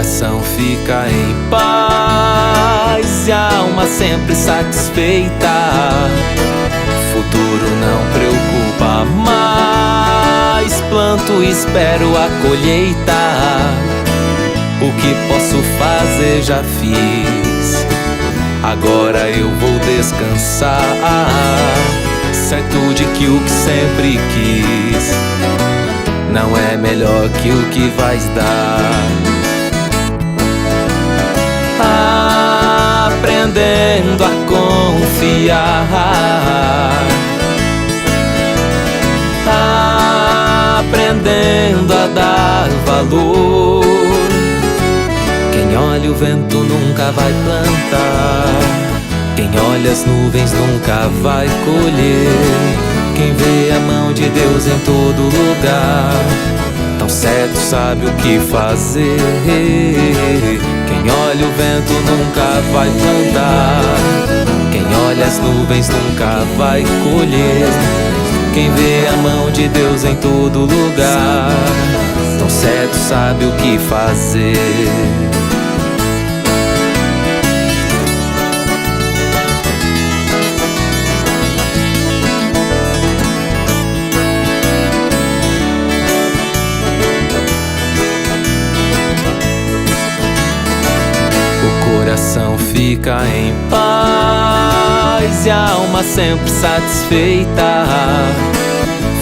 coração fica em paz e a alma sempre satisfeita. Futuro não preocupa mais, planto e espero a colheita. O que posso fazer já fiz, agora eu vou descansar, certo de que o que sempre quis não é melhor que o que vais dar. Aprendendo a confiar, aprendendo a dar valor. Quem olha o vento nunca vai plantar, quem olha as nuvens nunca vai colher. Quem vê a mão de Deus em todo lugar, tão certo sabe o que fazer. Quem olha o vento nunca vai plantar, quem olha as nuvens nunca vai colher. Quem vê a mão de Deus em todo lugar, tão certo sabe o que fazer. O coração fica em paz e a alma sempre satisfeita.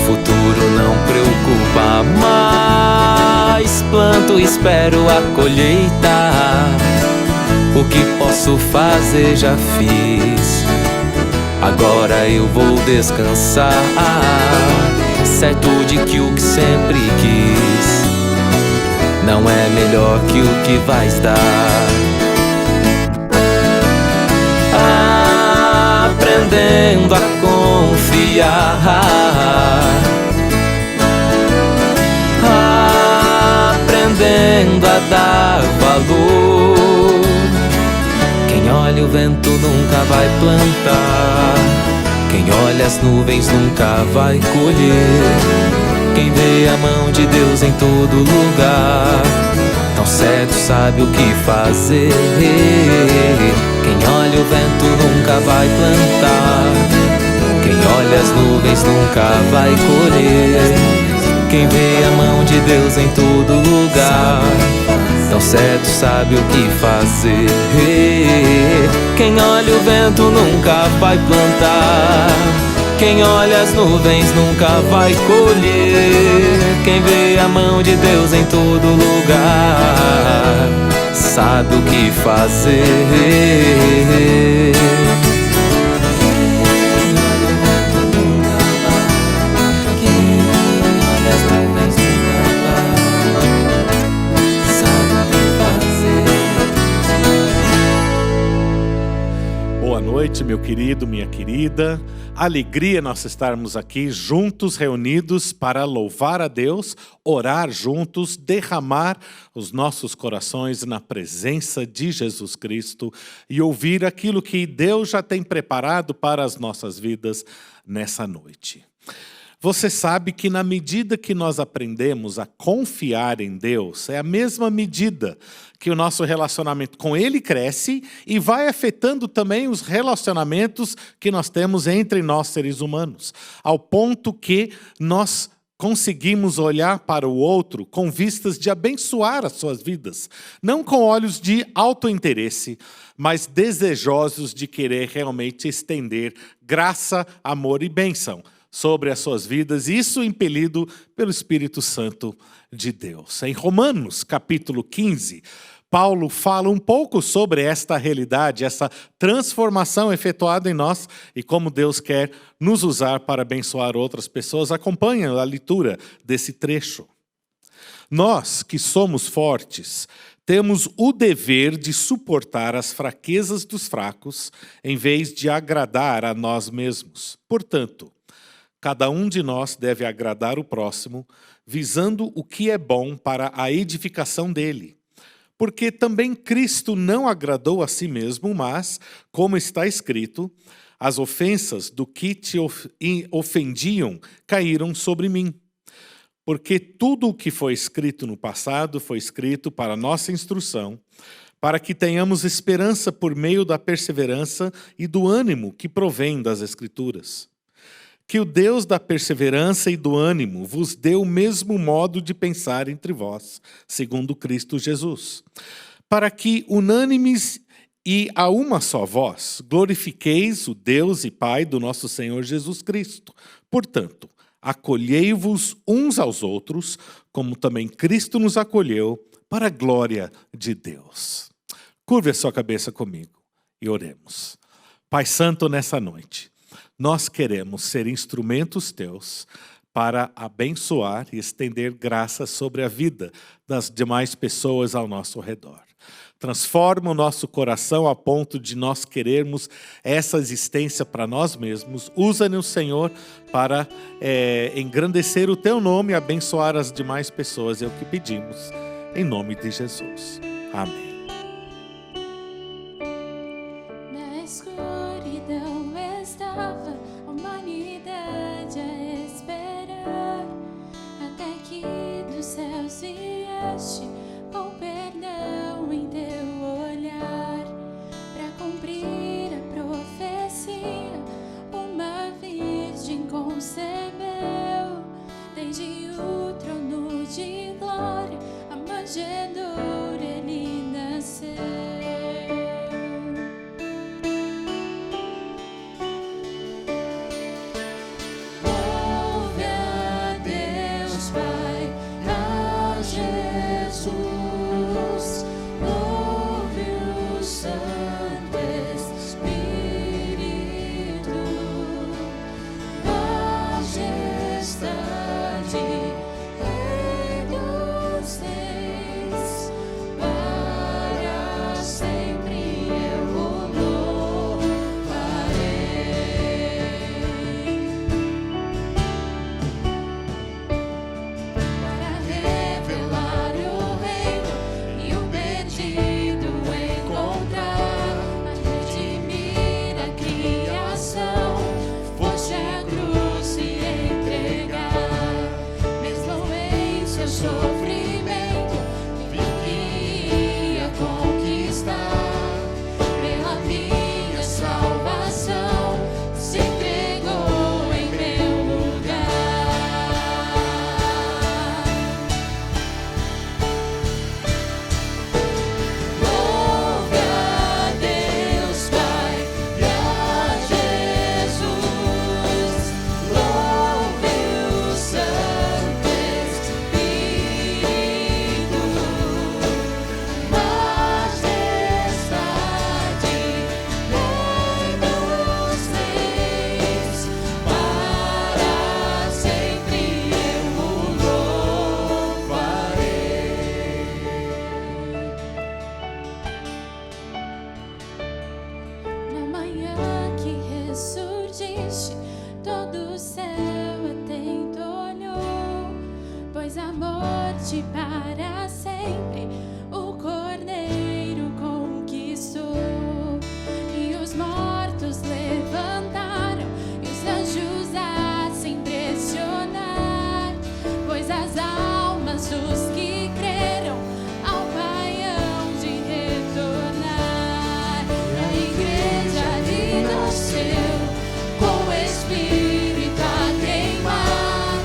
Futuro não preocupa mais, planto e espero a colheita. O que posso fazer já fiz, agora eu vou descansar, certo de que o que sempre quis não é melhor que o que vais dar. Aprendendo a confiar, aprendendo a dar valor. Quem olha o vento nunca vai plantar, quem olha as nuvens nunca vai colher. Quem vê a mão de Deus em todo lugar, tão certo sabe o que fazer. Quem olha o vento nunca vai plantar, quem olha as nuvens nunca vai colher. Quem vê a mão de Deus em todo lugar, tão certo sabe o que fazer. Quem olha o vento nunca vai plantar, quem olha as nuvens nunca vai colher. Quem vê a mão de Deus em todo lugar, sabe o que fazer. Boa noite, meu querido, minha querida. Alegria nós estarmos aqui juntos, reunidos para louvar a Deus, orar juntos, derramar os nossos corações na presença de Jesus Cristo e ouvir aquilo que Deus já tem preparado para as nossas vidas nessa noite. Você sabe que na medida que nós aprendemos a confiar em Deus, é a mesma medida que o nosso relacionamento com Ele cresce e vai afetando também os relacionamentos que nós temos entre nós seres humanos, ao ponto que nós conseguimos olhar para o outro com vistas de abençoar as suas vidas, não com olhos de autointeresse, mas desejosos de querer realmente estender graça, amor e bênção sobre as suas vidas, isso impelido pelo Espírito Santo de Deus. Em Romanos, capítulo 15, Paulo fala um pouco sobre esta realidade, essa transformação efetuada em nós e como Deus quer nos usar para abençoar outras pessoas. Acompanhe a leitura desse trecho. Nós, que somos fortes, temos o dever de suportar as fraquezas dos fracos, em vez de agradar a nós mesmos. Portanto, cada um de nós deve agradar o próximo, visando o que é bom para a edificação dele. Porque também Cristo não agradou a si mesmo, mas, como está escrito, as ofensas do que te ofendiam caíram sobre mim. porque tudo o que foi escrito no passado foi escrito para nossa instrução, para que tenhamos esperança por meio da perseverança e do ânimo que provém das Escrituras. Que o Deus da perseverança e do ânimo vos dê o mesmo modo de pensar entre vós, segundo Cristo Jesus, para que, unânimes e a uma só voz, glorifiqueis o Deus e Pai do nosso Senhor Jesus Cristo. Portanto, acolhei-vos uns aos outros, como também Cristo nos acolheu, para a glória de Deus. Curve a sua cabeça comigo e oremos. Pai Santo, nessa noite, nós queremos ser instrumentos teus para abençoar e estender graça sobre a vida das demais pessoas ao nosso redor. Transforma o nosso coração a ponto de nós querermos essa existência para nós mesmos. Usa-nos, Senhor, para engrandecer o teu nome e abençoar as demais pessoas. É o que pedimos, em nome de Jesus. Amém. Na escuridão estava a humanidade a esperar, até que dos céus vieste com perdão em teu olhar, para cumprir a profecia, uma virgem concebeu, desde o trono de glória, a manjedoura ele nasceu. Todo o céu atento olhou, pois a morte para sempre o Cordeiro conquistou. E os mortos levantaram e os anjos a se impressionar, pois as almas dos que creram ao Pai hão de retornar. E a igreja lhe nasceu com o Espírito a queimar,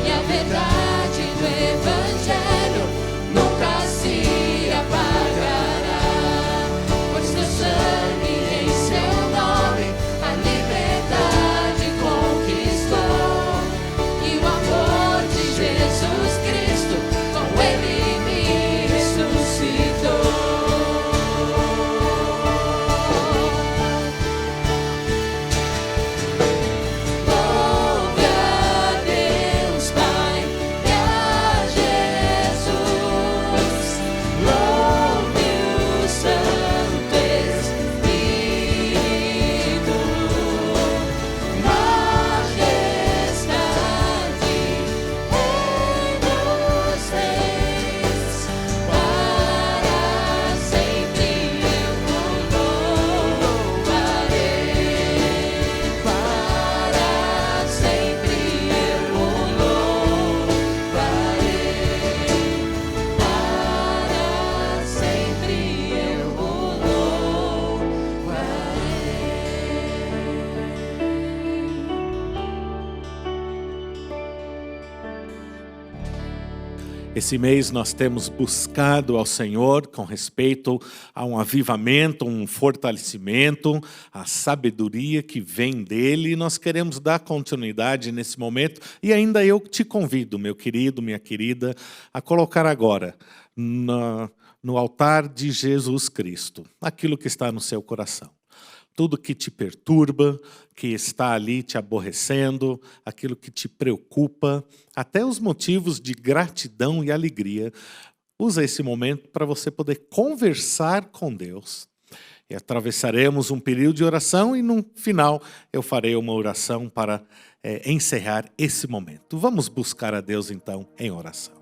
e a verdade do Evangelho nunca se apagará, pois teu Esse mês nós temos buscado ao Senhor com respeito a um avivamento, um fortalecimento, a sabedoria que vem dele. E nós queremos dar continuidade nesse momento. E ainda eu te convido, meu querido, minha querida, a colocar agora no altar de Jesus Cristo aquilo que está no seu coração. Tudo que te perturba, que está ali te aborrecendo, aquilo que te preocupa, até os motivos de gratidão e alegria. Usa esse momento para você poder conversar com Deus. E atravessaremos um período de oração e no final eu farei uma oração para encerrar esse momento. Vamos buscar a Deus então em oração.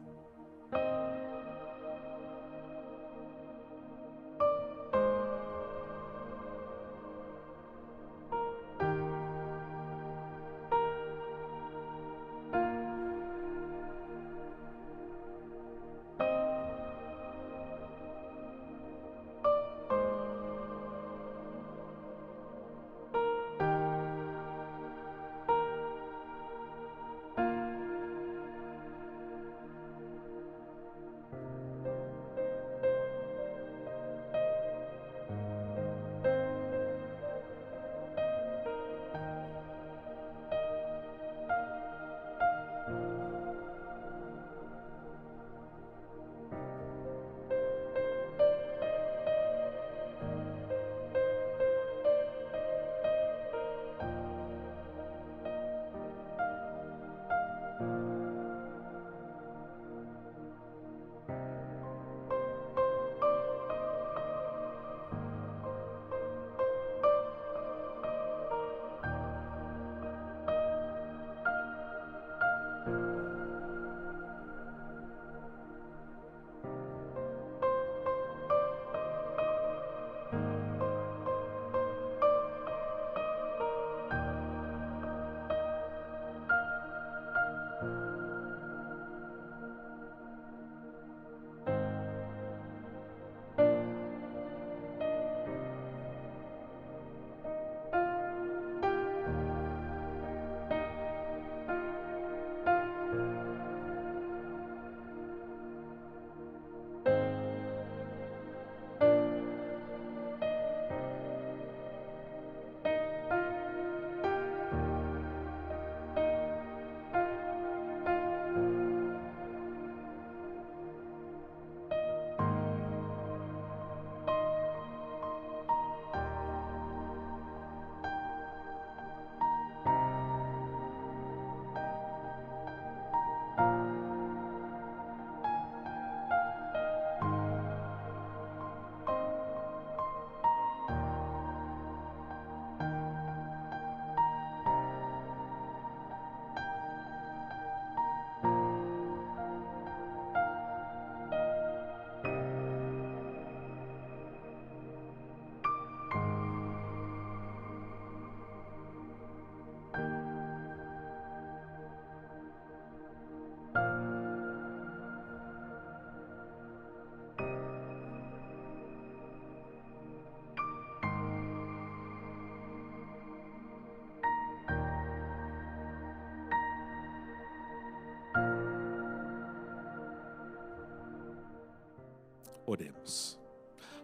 Oremos.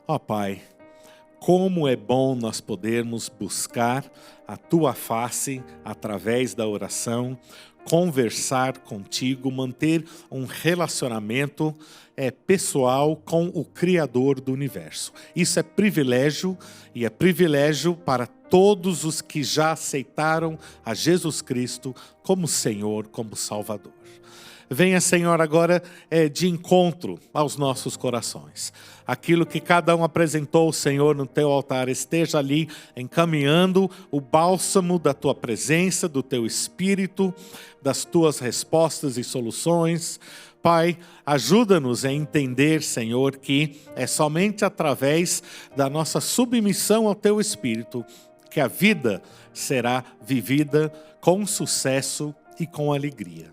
Ó Pai, como é bom nós podermos buscar a Tua face através da oração, conversar contigo, manter um relacionamento pessoal com o Criador do Universo. Isso é privilégio e é privilégio para todos os que já aceitaram a Jesus Cristo como Senhor, como Salvador. Venha, Senhor, agora de encontro aos nossos corações. Aquilo que cada um apresentou, Senhor, no Teu altar, esteja ali encaminhando o bálsamo da Tua presença, do Teu Espírito, das Tuas respostas e soluções. Pai, ajuda-nos a entender, Senhor, que é somente através da nossa submissão ao Teu Espírito que a vida será vivida com sucesso e com alegria.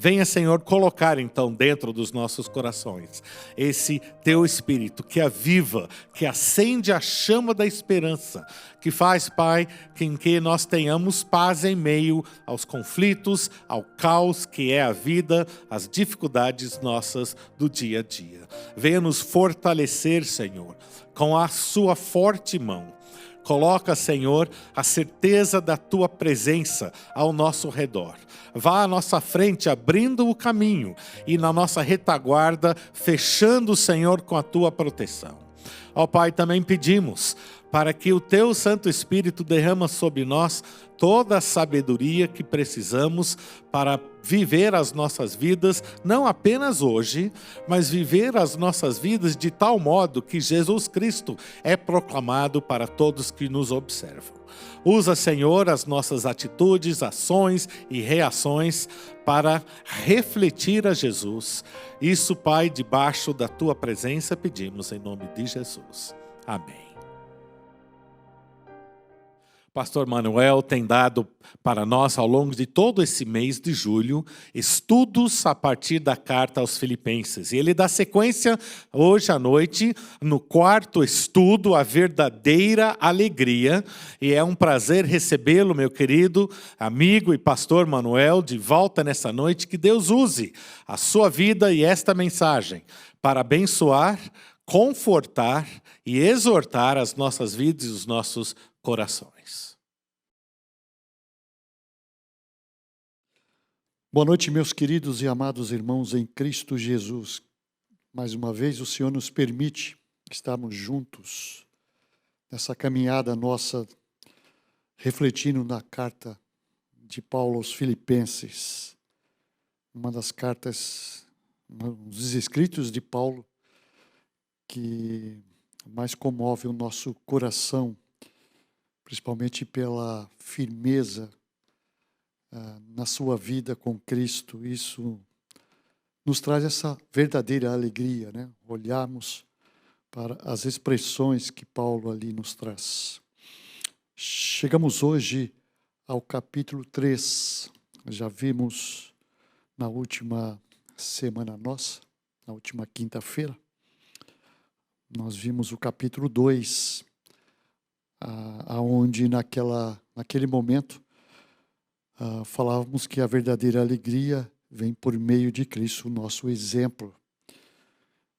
Venha, Senhor, colocar então dentro dos nossos corações esse teu Espírito que aviva, que acende a chama da esperança, que faz, Pai, que nós tenhamos paz em meio aos conflitos, ao caos que é a vida, às dificuldades nossas do dia a dia. Venha nos fortalecer, Senhor, com a sua forte mão. Coloca, Senhor, a certeza da Tua presença ao nosso redor. Vá à nossa frente, abrindo o caminho, e na nossa retaguarda, fechando, Senhor, com a Tua proteção. Ó Pai, também pedimos para que o Teu Santo Espírito derrama sobre nós toda a sabedoria que precisamos para viver as nossas vidas, não apenas hoje, mas viver as nossas vidas de tal modo que Jesus Cristo é proclamado para todos que nos observam. Usa, Senhor, as nossas atitudes, ações e reações para refletir a Jesus. Isso, Pai, debaixo da Tua presença pedimos em nome de Jesus. Amém. Pastor Manuel tem dado para nós, ao longo de todo esse mês de julho, estudos a partir da carta aos Filipenses. E ele dá sequência hoje à noite no quarto estudo, a verdadeira alegria. E é um prazer recebê-lo, meu querido amigo e pastor Manuel, de volta nessa noite. Que Deus use a sua vida e esta mensagem para abençoar, confortar e exortar as nossas vidas e os nossos corações. Boa noite, meus queridos e amados irmãos em Cristo Jesus. Mais uma vez, o Senhor nos permite estarmos juntos nessa caminhada nossa, refletindo na carta de Paulo aos Filipenses. Uma das cartas, dos escritos de Paulo, que mais comove o nosso coração, principalmente pela firmeza na sua vida com Cristo. Isso nos traz essa verdadeira alegria, né? Olharmos para as expressões que Paulo ali nos traz. Chegamos hoje ao capítulo 3. Já vimos na última semana nossa, na última quinta-feira, nós vimos o capítulo 2, aonde naquele momento falávamos que a verdadeira alegria vem por meio de Cristo, o nosso exemplo.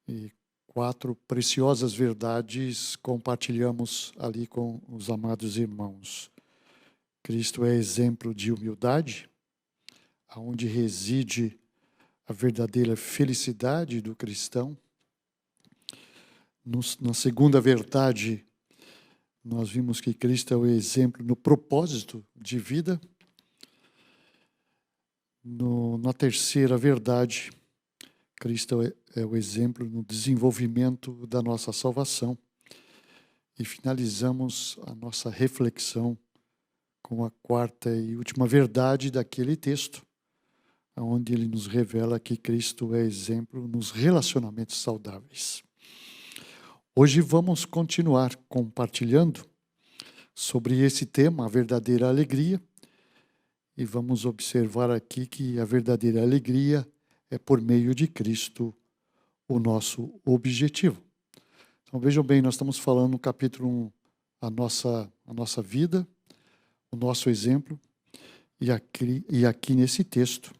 E 4 preciosas verdades compartilhamos ali com os amados irmãos. Cristo é exemplo de humildade, aonde reside a verdadeira felicidade do cristão. Na segunda verdade, nós vimos que Cristo é o exemplo no propósito de vida. Na terceira verdade, Cristo é o exemplo no desenvolvimento da nossa salvação. E finalizamos a nossa reflexão com a quarta e última verdade daquele texto, onde ele nos revela que Cristo é exemplo nos relacionamentos saudáveis. Hoje vamos continuar compartilhando sobre esse tema, a verdadeira alegria, e vamos observar aqui que a verdadeira alegria é por meio de Cristo o nosso objetivo. Então vejam bem, nós estamos falando no capítulo 1, a nossa vida, o nosso exemplo, e aqui nesse texto,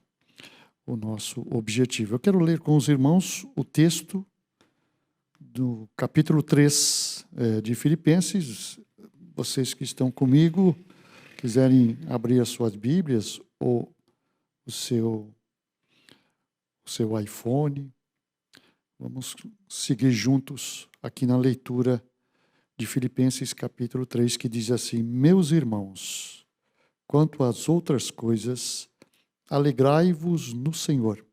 o nosso objetivo. Eu quero ler com os irmãos o texto do capítulo 3 de Filipenses. Vocês que estão comigo, quiserem abrir as suas Bíblias ou o seu iPhone, vamos seguir juntos aqui na leitura de Filipenses capítulo 3, que diz assim: Meus irmãos, quanto às outras coisas, alegrai-vos no Senhor.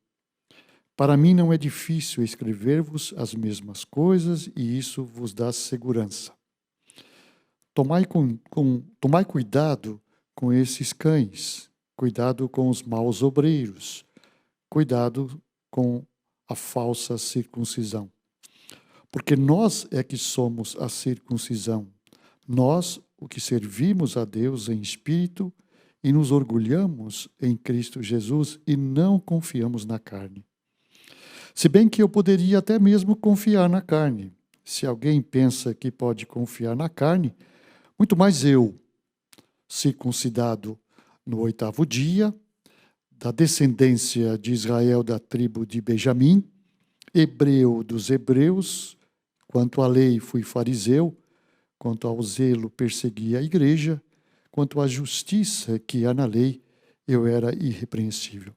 Para mim não é difícil escrever-vos as mesmas coisas, e isso vos dá segurança. Tomai cuidado com esses cães, cuidado com os maus obreiros, cuidado com a falsa circuncisão. Porque nós é que somos a circuncisão, nós, o que servimos a Deus em espírito e nos orgulhamos em Cristo Jesus e não confiamos na carne. Se bem que eu poderia até mesmo confiar na carne. Se alguém pensa que pode confiar na carne, muito mais eu, circuncidado no 8º dia, da descendência de Israel da tribo de Benjamim, hebreu dos hebreus, quanto à lei fui fariseu, quanto ao zelo persegui a igreja, quanto à justiça que há na lei, eu era irrepreensível.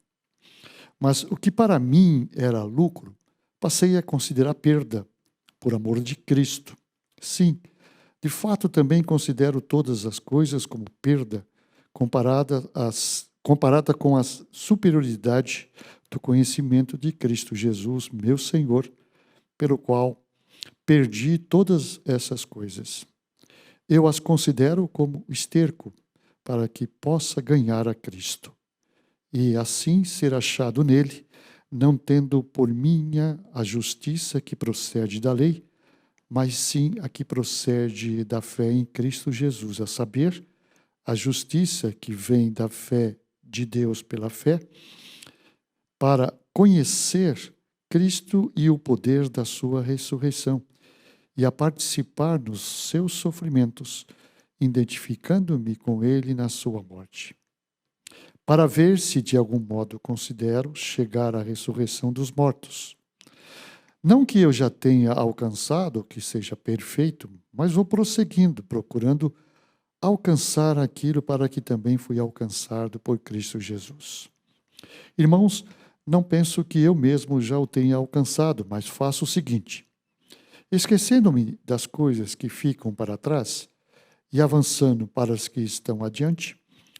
Mas o que para mim era lucro, passei a considerar perda, por amor de Cristo. Sim, de fato também considero todas as coisas como perda, comparada com a superioridade do conhecimento de Cristo Jesus, meu Senhor, pelo qual perdi todas essas coisas. Eu as considero como esterco, para que possa ganhar a Cristo, e assim ser achado nele, não tendo por minha a justiça que procede da lei, mas sim a que procede da fé em Cristo Jesus, a saber, a justiça que vem da fé de Deus pela fé, para conhecer Cristo e o poder da sua ressurreição, e a participar nos seus sofrimentos, identificando-me com ele na sua morte, para ver se de algum modo considero chegar à ressurreição dos mortos. Não que eu já tenha alcançado, que seja perfeito, mas vou prosseguindo, procurando alcançar aquilo para que também fui alcançado por Cristo Jesus. Irmãos, não penso que eu mesmo já o tenha alcançado, mas faço o seguinte: esquecendo-me das coisas que ficam para trás e avançando para as que estão adiante,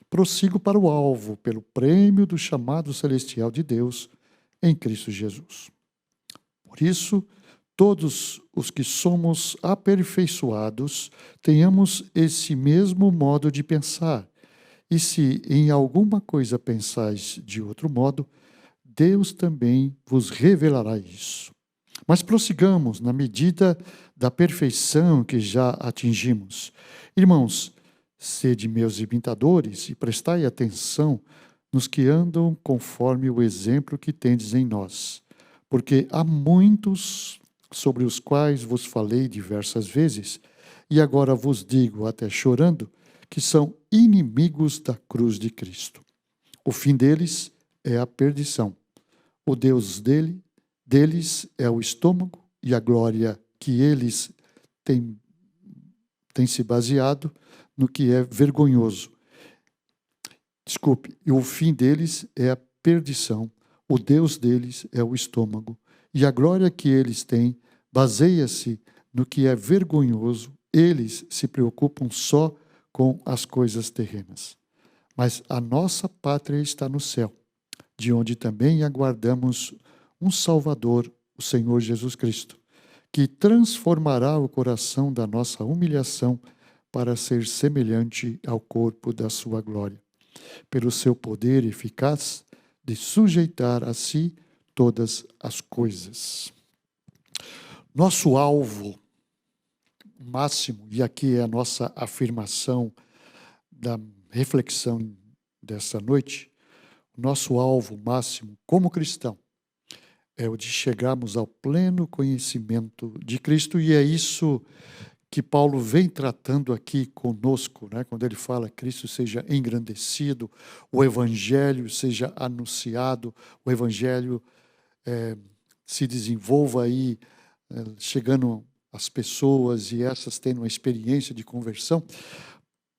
prossigo para o alvo, pelo prêmio do chamado celestial de Deus em Cristo Jesus. Por isso, todos os que somos aperfeiçoados, tenhamos esse mesmo modo de pensar. E se em alguma coisa pensais de outro modo, Deus também vos revelará isso. Mas prossigamos na medida da perfeição que já atingimos. Irmãos, sede meus imitadores e prestai atenção nos que andam conforme o exemplo que tendes em nós. Porque há muitos sobre os quais vos falei diversas vezes, e agora vos digo, até chorando, que são inimigos da cruz de Cristo. O fim deles é a perdição. O Deus deles é o estômago, e a glória que eles têm se baseado no que é vergonhoso. Desculpe, e o fim deles é a perdição. O Deus deles é o estômago, e a glória que eles têm baseia-se no que é vergonhoso. Eles se preocupam só com as coisas terrenas. Mas a nossa pátria está no céu, de onde também aguardamos um Salvador, o Senhor Jesus Cristo, que transformará o coração da nossa humilhação para ser semelhante ao corpo da sua glória, pelo seu poder eficaz de sujeitar a si todas as coisas. Nosso alvo máximo, e aqui é a nossa afirmação da reflexão dessa noite, nosso alvo máximo como cristão é o de chegarmos ao pleno conhecimento de Cristo, e é isso que Paulo vem tratando aqui conosco, né? Quando ele fala Cristo seja engrandecido, o Evangelho seja anunciado, o Evangelho se desenvolva aí, chegando às pessoas e essas tendo uma experiência de conversão.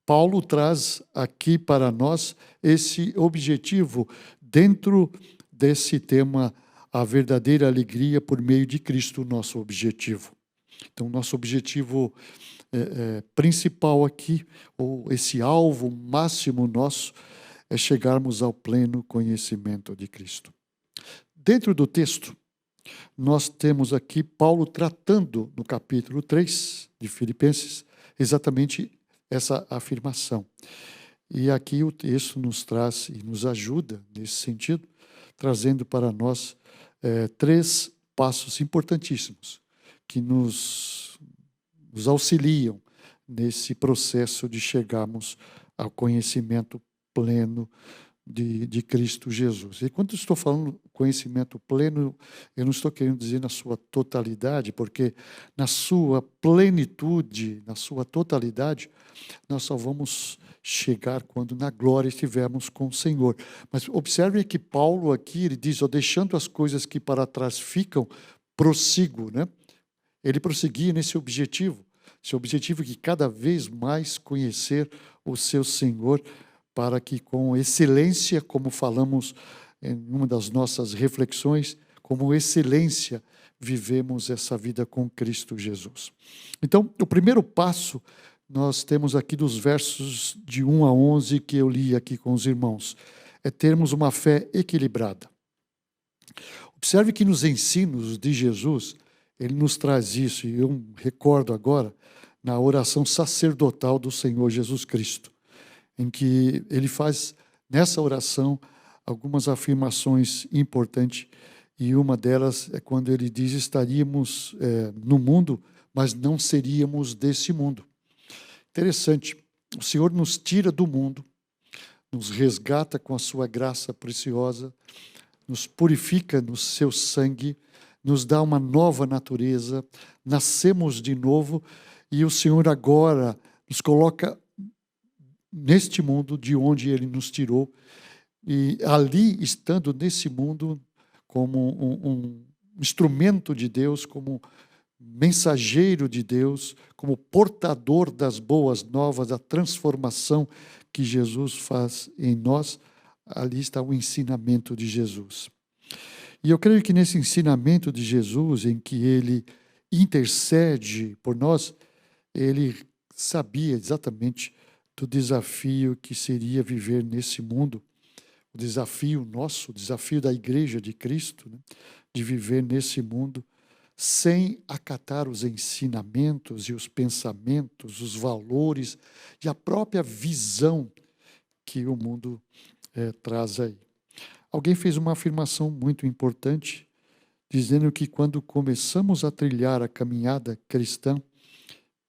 Paulo traz aqui para nós esse objetivo dentro desse tema, a verdadeira alegria por meio de Cristo, nosso objetivo. Então, nosso objetivo principal aqui, ou esse alvo máximo nosso, é chegarmos ao pleno conhecimento de Cristo. Dentro do texto, nós temos aqui Paulo tratando, no capítulo 3 de Filipenses, exatamente essa afirmação. E aqui o texto nos traz e nos ajuda nesse sentido, trazendo para nós 3 passos importantíssimos que nos auxiliam nesse processo de chegarmos ao conhecimento pleno de Cristo Jesus. E quando estou falando conhecimento pleno, eu não estou querendo dizer na sua totalidade, porque na sua plenitude, na sua totalidade, nós só vamos chegar quando na glória estivermos com o Senhor. Mas observe que Paulo aqui, ele diz, deixando as coisas que para trás ficam, prossigo, né? Ele prosseguia nesse objetivo de cada vez mais conhecer o seu Senhor, para que com excelência, como falamos em uma das nossas reflexões, como excelência vivemos essa vida com Cristo Jesus. Então, o primeiro passo nós temos aqui dos versos de 1 a 11 que eu li aqui com os irmãos, é termos uma fé equilibrada. Observe que nos ensinos de Jesus, ele nos traz isso, e eu recordo agora na oração sacerdotal do Senhor Jesus Cristo, em que ele faz, nessa oração, algumas afirmações importantes, e uma delas é quando ele diz, estaríamos no mundo, mas não seríamos desse mundo. Interessante, o Senhor nos tira do mundo, nos resgata com a sua graça preciosa, nos purifica no seu sangue, nos dá uma nova natureza, nascemos de novo, e o Senhor agora nos coloca neste mundo de onde Ele nos tirou, e ali, estando nesse mundo, como um instrumento de Deus, como mensageiro de Deus, como portador das boas novas, da transformação que Jesus faz em nós, ali está o ensinamento de Jesus. E eu creio que nesse ensinamento de Jesus, em que Ele intercede por nós, Ele sabia exatamente do desafio que seria viver nesse mundo, o desafio nosso, o desafio da Igreja de Cristo, né, de viver nesse mundo sem acatar os ensinamentos e os pensamentos, os valores e a própria visão que o mundo traz aí. Alguém fez uma afirmação muito importante, dizendo que quando começamos a trilhar a caminhada cristã,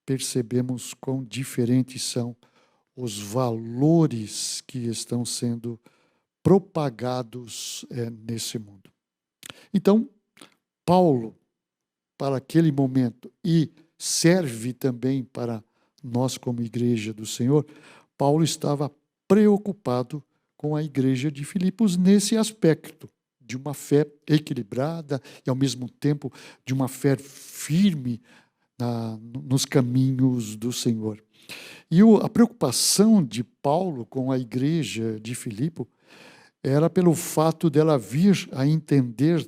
percebemos quão diferentes são os valores que estão sendo propagados nesse mundo. Então, Paulo, para aquele momento, e serve também para nós como igreja do Senhor, Paulo estava preocupado com a igreja de Filipos nesse aspecto, de uma fé equilibrada e, ao mesmo tempo, de uma fé firme nos caminhos do Senhor. E a preocupação de Paulo com a igreja de Filipe era pelo fato dela vir a entender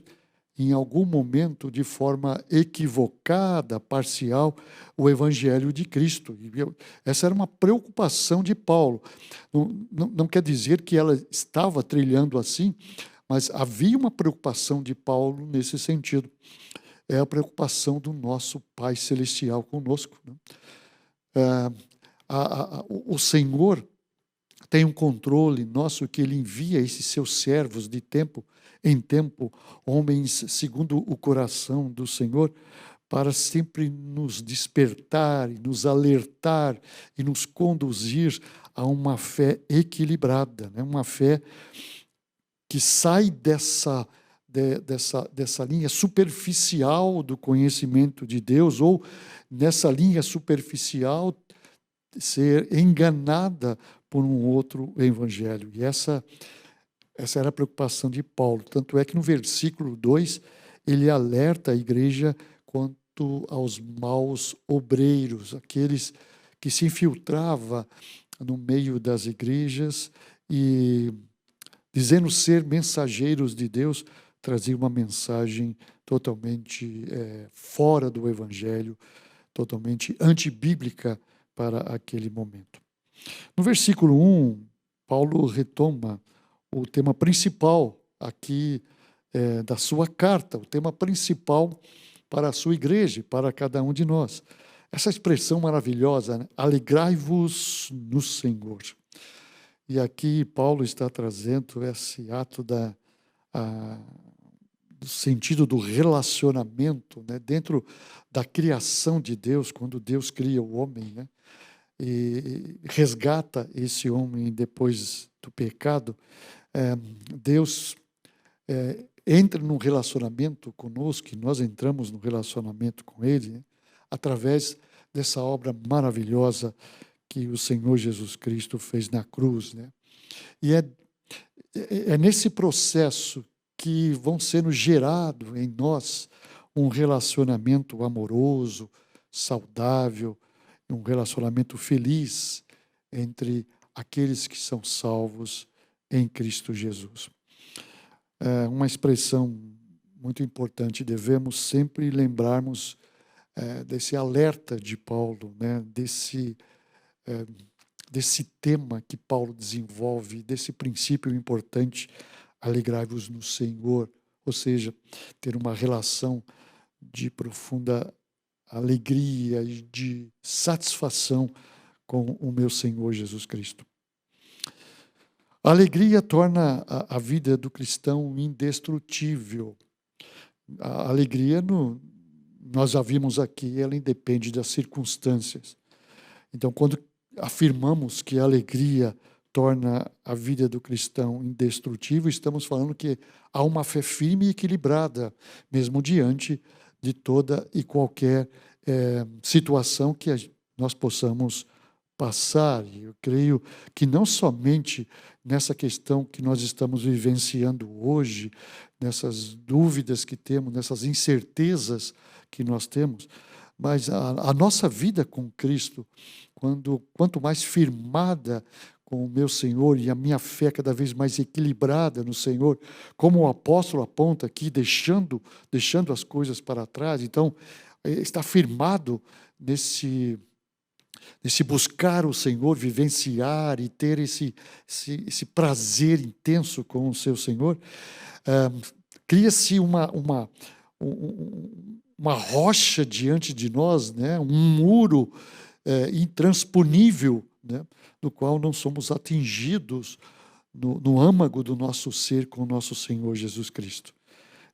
em algum momento, de forma equivocada, parcial, o Evangelho de Cristo. Essa era uma preocupação de Paulo. Não quer dizer que ela estava trilhando assim, mas havia uma preocupação de Paulo nesse sentido. É a preocupação do nosso Pai Celestial conosco, né? O Senhor tem um controle nosso, que Ele envia esses seus servos de tempo em tempo, homens segundo o coração do Senhor, para sempre nos despertar, e nos alertar e nos conduzir a uma fé equilibrada, né? Uma fé que sai dessa linha superficial do conhecimento de Deus, ou nessa linha superficial ser enganada por um outro evangelho. E essa era a preocupação de Paulo. Tanto é que no versículo 2, ele alerta a igreja quanto aos maus obreiros, aqueles que se infiltravam no meio das igrejas e, dizendo ser mensageiros de Deus, traziam uma mensagem totalmente fora do evangelho, totalmente antibíblica para aquele momento. No versículo 1, Paulo retoma o tema principal aqui da sua carta, o tema principal para a sua igreja, para cada um de nós. Essa expressão maravilhosa, né? Alegrai-vos no Senhor. E aqui Paulo está trazendo esse ato do sentido do relacionamento, né? Dentro da criação de Deus, quando Deus cria o homem, né? E resgata esse homem depois do pecado, Deus entra num relacionamento conosco, e nós entramos no relacionamento com Ele, né, através dessa obra maravilhosa que o Senhor Jesus Cristo fez na cruz, né? E é nesse processo que vão sendo gerado em nós um relacionamento amoroso, saudável, um relacionamento feliz entre aqueles que são salvos em Cristo Jesus. Uma expressão muito importante, devemos sempre lembrarmos desse alerta de Paulo, né? Desse tema que Paulo desenvolve, desse princípio importante, alegrai-vos no Senhor, ou seja, ter uma relação de profunda alegria e de satisfação com o meu Senhor Jesus Cristo. A alegria torna a vida do cristão indestrutível. A alegria, nós já vimos aqui, ela independe das circunstâncias. Então, quando afirmamos que a alegria torna a vida do cristão indestrutível, estamos falando que há uma fé firme e equilibrada, mesmo diante de toda e qualquer situação que nós possamos passar. E eu creio que não somente nessa questão que nós estamos vivenciando hoje, nessas dúvidas que temos, nessas incertezas que nós temos, mas a nossa vida com Cristo, quanto mais firmada com o meu Senhor e a minha fé cada vez mais equilibrada no Senhor, como o apóstolo aponta aqui, deixando as coisas para trás, então está firmado nesse buscar o Senhor, vivenciar e ter esse prazer intenso com o seu Senhor, cria-se uma rocha diante de nós, né? Um muro intransponível, né? Do qual não somos atingidos no âmago do nosso ser com o nosso Senhor Jesus Cristo.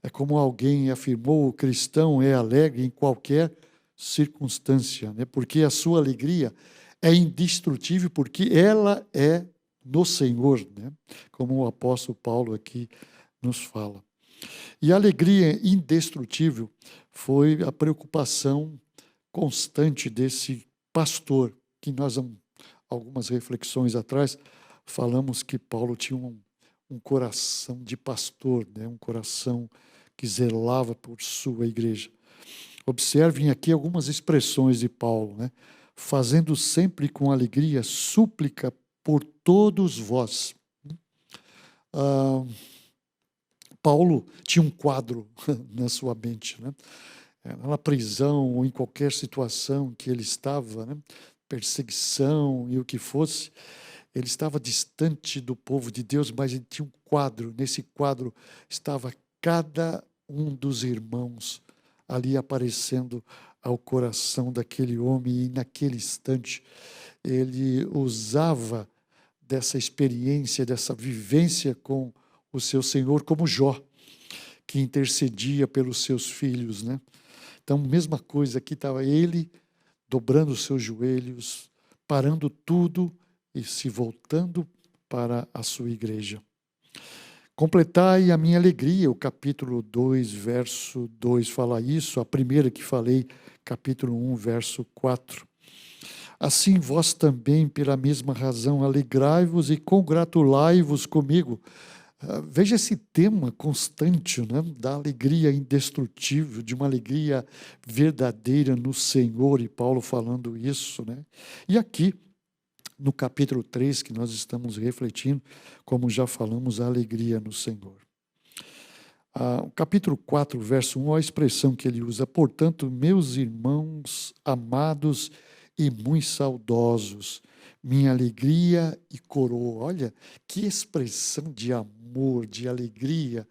É como alguém afirmou, o cristão é alegre em qualquer circunstância, né? Porque a sua alegria é indestrutível, porque ela é no Senhor, né? Como o apóstolo Paulo aqui nos fala. E a alegria indestrutível foi a preocupação constante desse pastor, que nós, algumas reflexões atrás, falamos que Paulo tinha um coração de pastor, né? Um coração que zelava por sua igreja. Observem aqui algumas expressões de Paulo, né? Fazendo sempre com alegria súplica por todos vós. Paulo tinha um quadro na sua mente, né? Na prisão ou em qualquer situação que ele estava, né? Perseguição e o que fosse, ele estava distante do povo de Deus, mas ele tinha um quadro. Nesse quadro estava cada um dos irmãos ali aparecendo ao coração daquele homem, e naquele instante ele usava dessa experiência, dessa vivência com o seu Senhor, como Jó, que intercedia pelos seus filhos, né? Então, mesma coisa, aqui estava ele dobrando os seus joelhos, parando tudo e se voltando para a sua igreja. Completai a minha alegria, o capítulo 2, verso 2 fala isso, a primeira que falei, capítulo 1, verso 4. Assim vós também, pela mesma razão, alegrai-vos e congratulai-vos comigo. Veja esse tema constante, né, da alegria indestrutível, de uma alegria verdadeira no Senhor, e Paulo falando isso, né? E aqui, no capítulo 3, que nós estamos refletindo, como já falamos, a alegria no Senhor. O capítulo 4, verso 1, a expressão que ele usa: portanto, meus irmãos amados e muito saudosos, minha alegria e coroa. Olha, que expressão de amor, de alegria,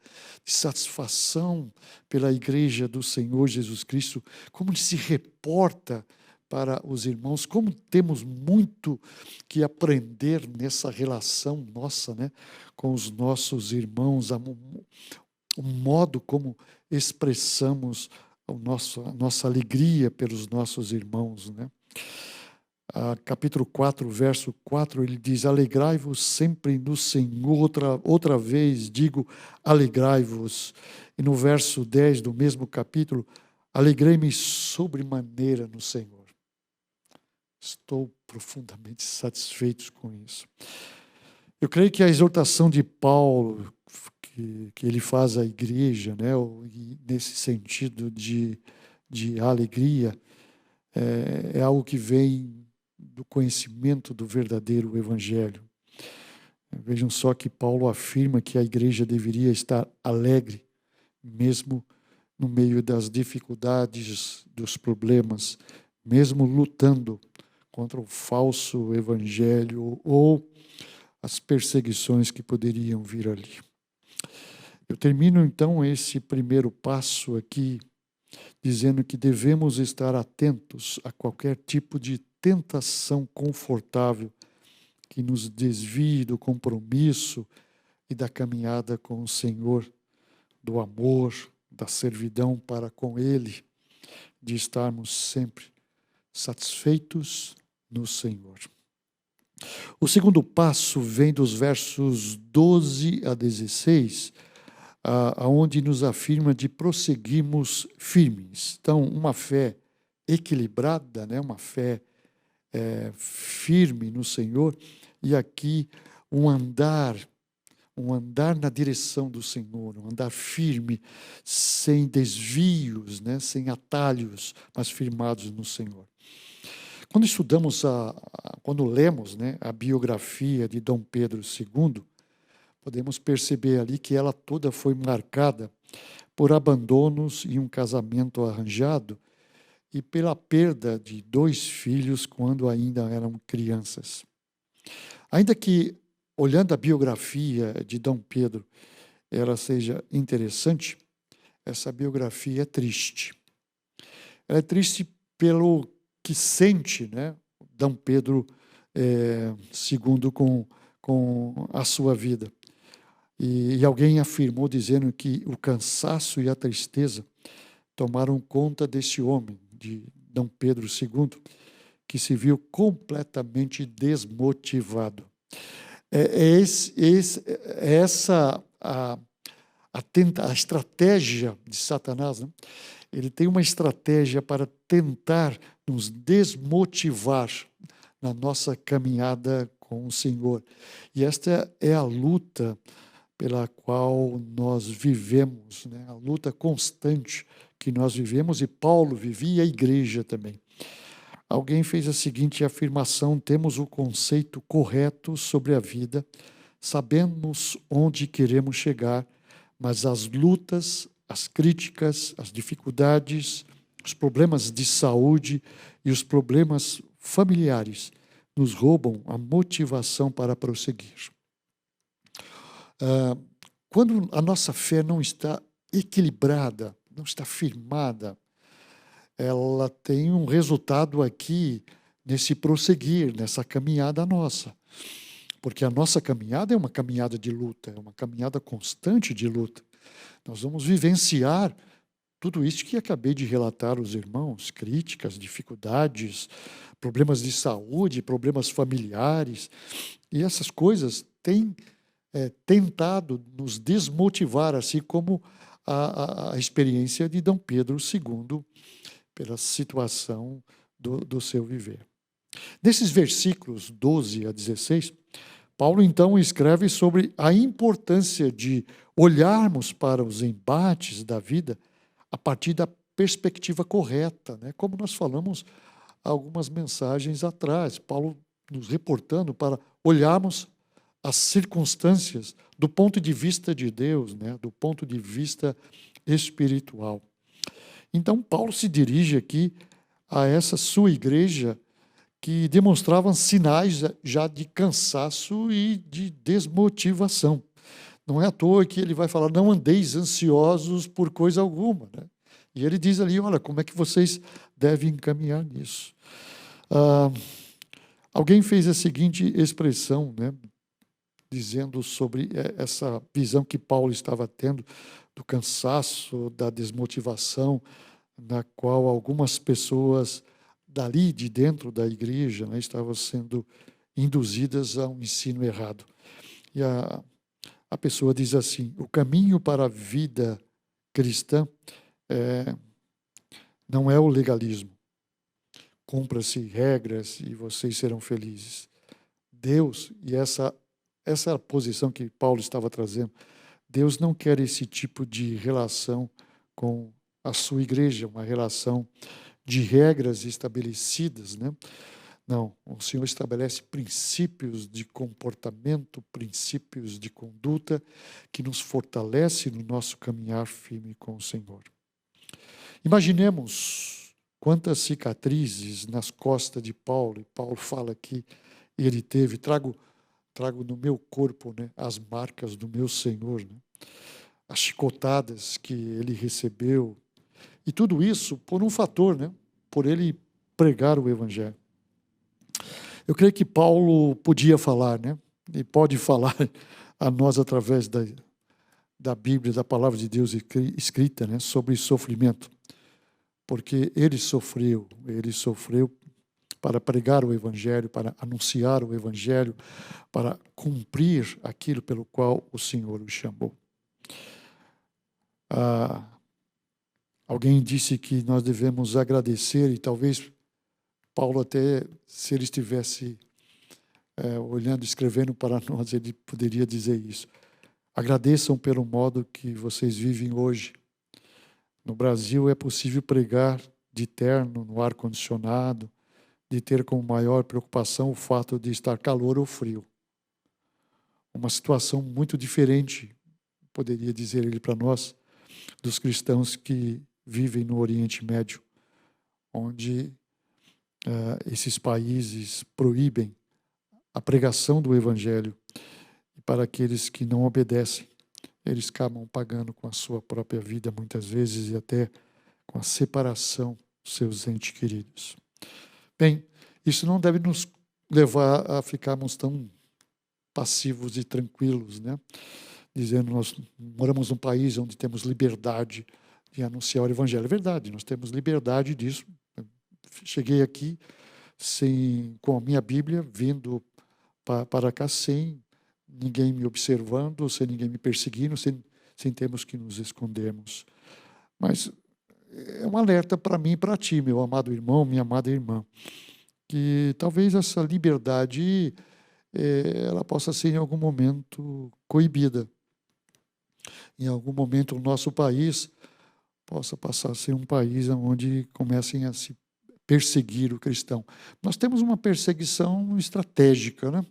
de satisfação pela igreja do Senhor Jesus Cristo, como ele se reporta para os irmãos, como temos muito que aprender nessa relação nossa, né, com os nossos irmãos, o modo como expressamos a nossa alegria pelos nossos irmãos, né? capítulo 4, verso 4, ele diz: alegrai-vos sempre no Senhor. Outra vez digo, alegrai-vos. E no verso 10 do mesmo capítulo, alegrei-me sobremaneira no Senhor. Estou profundamente satisfeito com isso. Eu creio que a exortação de Paulo, que ele faz à igreja, né, nesse sentido de alegria, é algo que vem do conhecimento do verdadeiro evangelho. Vejam só que Paulo afirma que a igreja deveria estar alegre, mesmo no meio das dificuldades, dos problemas, mesmo lutando contra o falso evangelho ou as perseguições que poderiam vir ali. Eu termino então esse primeiro passo aqui dizendo que devemos estar atentos a qualquer tipo de tentação confortável que nos desvie do compromisso e da caminhada com o Senhor, do amor, da servidão para com Ele, de estarmos sempre satisfeitos no Senhor. O segundo passo vem dos versos 12 a 16, onde nos afirma de prosseguirmos firmes. Então, uma fé equilibrada, né? Uma fé firme no Senhor, e aqui um andar na direção do Senhor, um andar firme, sem desvios, né? Sem atalhos, mas firmados no Senhor. Quando estudamos, quando lemos, né, a biografia de Dom Pedro II, podemos perceber ali que ela toda foi marcada por abandonos e um casamento arranjado e pela perda de 2 filhos quando ainda eram crianças. Ainda que, olhando a biografia de Dom Pedro, ela seja interessante, essa biografia é triste. Ela é triste pelo que sente, né, Dom Pedro II com a sua vida. E alguém afirmou dizendo que o cansaço e a tristeza tomaram conta desse homem, de Dom Pedro II, que se viu completamente desmotivado. Essa a estratégia de Satanás, né? Ele tem uma estratégia para tentar nos desmotivar na nossa caminhada com o Senhor. E esta é a luta pela qual nós vivemos, né? A luta constante que nós vivemos, e Paulo vivia, e a igreja também. Alguém fez a seguinte afirmação: temos o conceito correto sobre a vida, sabemos onde queremos chegar, mas as lutas, as críticas, as dificuldades, os problemas de saúde e os problemas familiares nos roubam a motivação para prosseguir. Quando a nossa fé não está equilibrada, não está firmada, ela tem um resultado aqui nesse prosseguir, nessa caminhada nossa. Porque a nossa caminhada é uma caminhada de luta, é uma caminhada constante de luta. Nós vamos vivenciar tudo isso que acabei de relatar aos irmãos: críticas, dificuldades, problemas de saúde, problemas familiares. E essas coisas têm tentado nos desmotivar, assim como a experiência de Dom Pedro II, pela situação do seu viver. Nesses versículos 12 a 16, Paulo então escreve sobre a importância de olharmos para os embates da vida a partir da perspectiva correta, né? Como nós falamos algumas mensagens atrás, Paulo nos reportando para olharmos as circunstâncias do ponto de vista de Deus, né? Do ponto de vista espiritual. Então, Paulo se dirige aqui a essa sua igreja que demonstravam sinais já de cansaço e de desmotivação. Não é à toa que ele vai falar: não andeis ansiosos por coisa alguma, né? E ele diz ali: olha, como é que vocês devem caminhar nisso? Alguém fez a seguinte expressão, né, dizendo sobre essa visão que Paulo estava tendo do cansaço, da desmotivação, na qual algumas pessoas dali de dentro da igreja, né, estavam sendo induzidas a um ensino errado. E a pessoa diz assim: o caminho para a vida cristã não é o legalismo. Cumpra-se regras e vocês serão felizes. Deus, e essa é a posição que Paulo estava trazendo, Deus não quer esse tipo de relação com a sua igreja, uma relação de regras estabelecidas, né? Não, o Senhor estabelece princípios de comportamento, princípios de conduta que nos fortalece no nosso caminhar firme com o Senhor. Imaginemos quantas cicatrizes nas costas de Paulo, e Paulo fala que ele teve, trago no meu corpo, né, as marcas do meu Senhor, né, as chicotadas que ele recebeu, e tudo isso por um fator, né, por ele pregar o Evangelho. Eu creio que Paulo podia falar, né, e pode falar a nós através da Bíblia, da palavra de Deus escrita, né, sobre sofrimento, porque ele sofreu para pregar o Evangelho, para anunciar o Evangelho, para cumprir aquilo pelo qual o Senhor o chamou. Alguém disse que nós devemos agradecer, e talvez Paulo até, se ele estivesse olhando, escrevendo para nós, ele poderia dizer isso. Agradeçam pelo modo que vocês vivem hoje. No Brasil é possível pregar de terno, no ar-condicionado, de ter como maior preocupação o fato de estar calor ou frio. Uma situação muito diferente, poderia dizer ele para nós, dos cristãos que vivem no Oriente Médio, onde esses países proíbem a pregação do Evangelho, e para aqueles que não obedecem, eles acabam pagando com a sua própria vida, muitas vezes, e até com a separação dos seus entes queridos. Bem, isso não deve nos levar a ficarmos tão passivos e tranquilos, né? Dizendo, nós moramos num país onde temos liberdade de anunciar o Evangelho. É verdade, nós temos liberdade disso. Eu cheguei aqui com a minha Bíblia, vindo para cá sem ninguém me observando, sem ninguém me perseguindo, sem termos que nos escondermos. Mas é um alerta para mim e para ti, meu amado irmão, minha amada irmã, que talvez essa liberdade ela possa ser em algum momento coibida. Em algum momento o nosso país possa passar a ser um país onde comecem a se perseguir o cristão. Nós temos uma perseguição estratégica, né?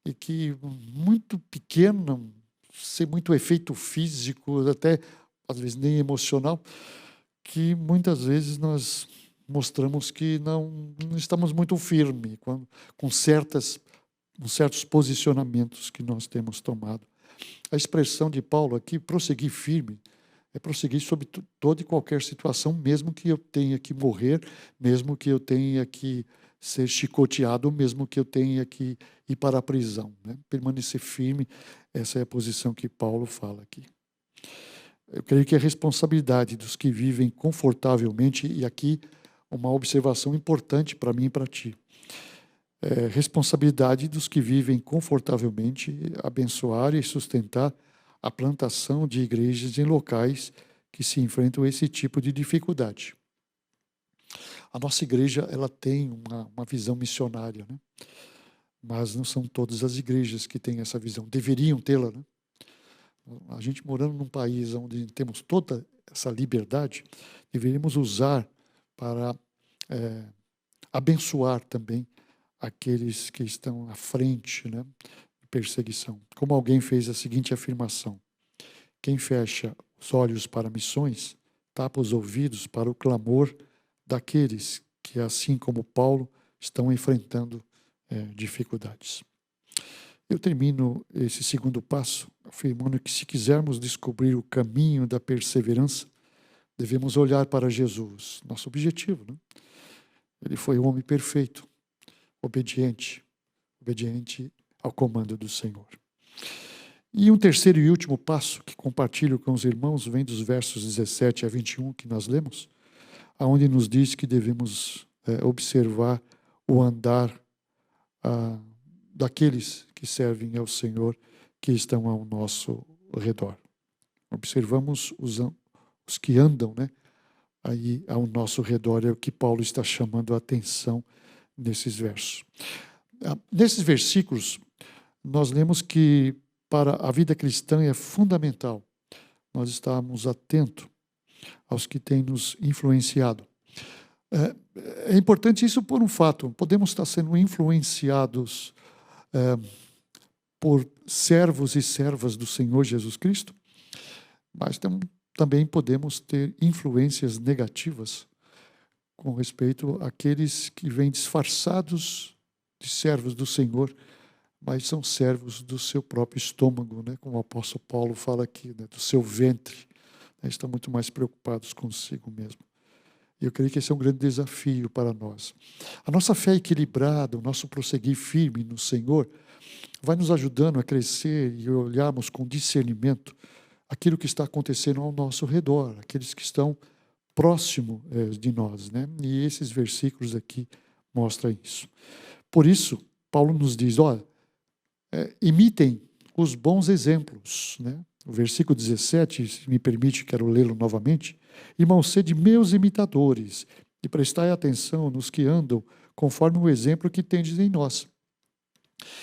E que muito pequena, sem muito efeito físico, até às vezes nem emocional, que muitas vezes nós mostramos que não estamos muito firmes com certos posicionamentos que nós temos tomado. A expressão de Paulo aqui, prosseguir firme, é prosseguir sobre toda e qualquer situação, mesmo que eu tenha que morrer, mesmo que eu tenha que ser chicoteado, mesmo que eu tenha que ir para a prisão, né? Permanecer firme, essa é a posição que Paulo fala aqui. Eu creio que é responsabilidade dos que vivem confortavelmente, e aqui uma observação importante para mim e para ti. É responsabilidade dos que vivem confortavelmente abençoar e sustentar a plantação de igrejas em locais que se enfrentam a esse tipo de dificuldade. A nossa igreja ela tem uma visão missionária, né? Mas não são todas as igrejas que têm essa visão. Deveriam tê-la, né? A gente morando num país onde temos toda essa liberdade, deveríamos usar para abençoar também aqueles que estão à frente, né, de perseguição. Como alguém fez a seguinte afirmação: quem fecha os olhos para missões, tapa os ouvidos para o clamor daqueles que, assim como Paulo, estão enfrentando dificuldades. Eu termino esse segundo passo afirmando que, se quisermos descobrir o caminho da perseverança, devemos olhar para Jesus, nosso objetivo, né? Ele foi o homem perfeito, obediente ao comando do Senhor. E um terceiro e último passo que compartilho com os irmãos vem dos versos 17 a 21 que nós lemos, aonde nos diz que devemos observar o andar daqueles que servem ao Senhor, que estão ao nosso redor. Observamos os que andam, né, aí ao nosso redor, é o que Paulo está chamando a atenção nesses versos. Nesses versículos, nós lemos que para a vida cristã é fundamental nós estarmos atentos aos que têm nos influenciado. É importante isso por um fato: podemos estar sendo influenciados por servos e servas do Senhor Jesus Cristo, mas também podemos ter influências negativas com respeito àqueles que vêm disfarçados de servos do Senhor, mas são servos do seu próprio estômago, né? Como o apóstolo Paulo fala aqui, né? Do seu ventre, né? Estão muito mais preocupados consigo mesmo. E eu creio que esse é um grande desafio para nós. A nossa fé equilibrada, o nosso prosseguir firme no Senhor, vai nos ajudando a crescer e olharmos com discernimento aquilo que está acontecendo ao nosso redor, aqueles que estão próximo de nós, né? E esses versículos aqui mostram isso. Por isso, Paulo nos diz, olha, imitem os bons exemplos, né? O versículo 17, se me permite, quero lê-lo novamente. Irmãos, sede meus imitadores e prestai atenção nos que andam conforme o exemplo que tendes em nós.